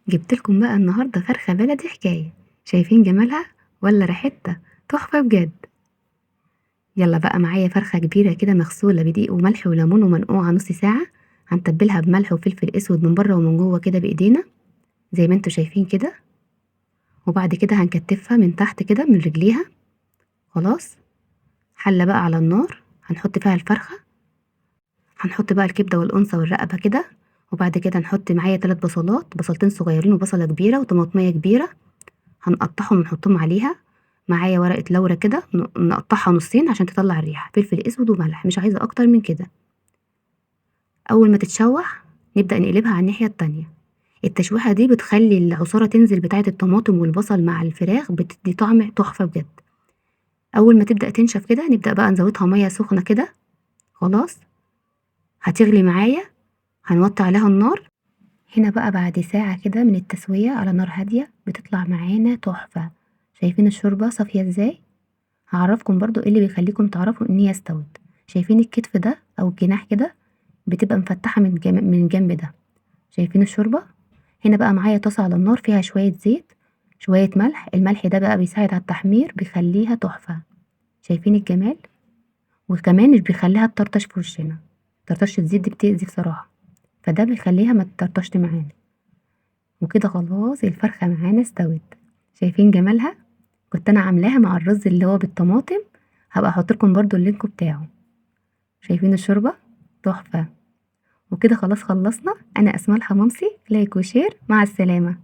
جبت لكم بقى النهارده فرخة بلدي حكاية. شايفين جمالها ولا ريحتها؟ تحفة بجد. يلا بقى معايا فرخة كبيرة كده مغسولة بدقيق وملح وليمون ومنقوعة نص ساعة. هنتبلها بملح وفلفل اسود من بره ومن جوه كده بايدينا زي ما انتوا شايفين كده. وبعد كده هنكتفها من تحت كده من رجليها. خلاص. حلة بقى على النار هنحط فيها الفرخة. هنحط بقى الكبدة والأنثى والرقبة كده. وبعد كده نحط معايا 3 بصلات، بصلتين صغيرين وبصلة كبيرة وطماطمية كبيرة. هنقطعهم ونحطهم عليها. معايا ورقة لورا كده نقطعها نصين عشان تطلع الريحة، فلفل اسود وملح، مش عايزة اكتر من كده. اول ما تتشوح نبدأ نقلبها على الناحية التانية. التشويحة دي بتخلي العصارة تنزل بتاعة الطماطم والبصل مع الفراخ، بتدي طعم تحفة بجد. اول ما تبدأ تنشف كده نبدأ بقى نزودها مية سخنة كده. خلاص. هتغلي معايا. هنوطي عليها النار. هنا بقى بعد ساعة كده من التسوية على نار هادية بتطلع معانا تحفة. شايفين الشوربة صافية ازاي؟ هعرفكم برضو ايه اللي بيخليكم تعرفوا ان هي استوت. شايفين الكتف ده او الجناح كده بتبقى مفتحة من الجنب ده. شايفين الشوربة؟ هنا بقى معايا طاسة على النار فيها شوية زيت، شوية ملح. الملح ده بقى بيساعد على التحمير، بيخليها تحفة. شايفين الجمال؟ وكمان مش بيخليها تطرطش في وشنا. طرطشة الزيت دي بتأذي بصراحة، فده بيخليها ما تطرطشش معانا. وكده خلاص الفرخة معانا استوت. شايفين جمالها؟ كنت انا عاملاها مع الرز اللي هو بالطماطم. هبقى احط لكم برضو اللينك بتاعه. شايفين الشوربة؟ تحفة. وكده خلاص خلصنا. انا اسماء الحمامسي، لايك وشير، مع السلامة.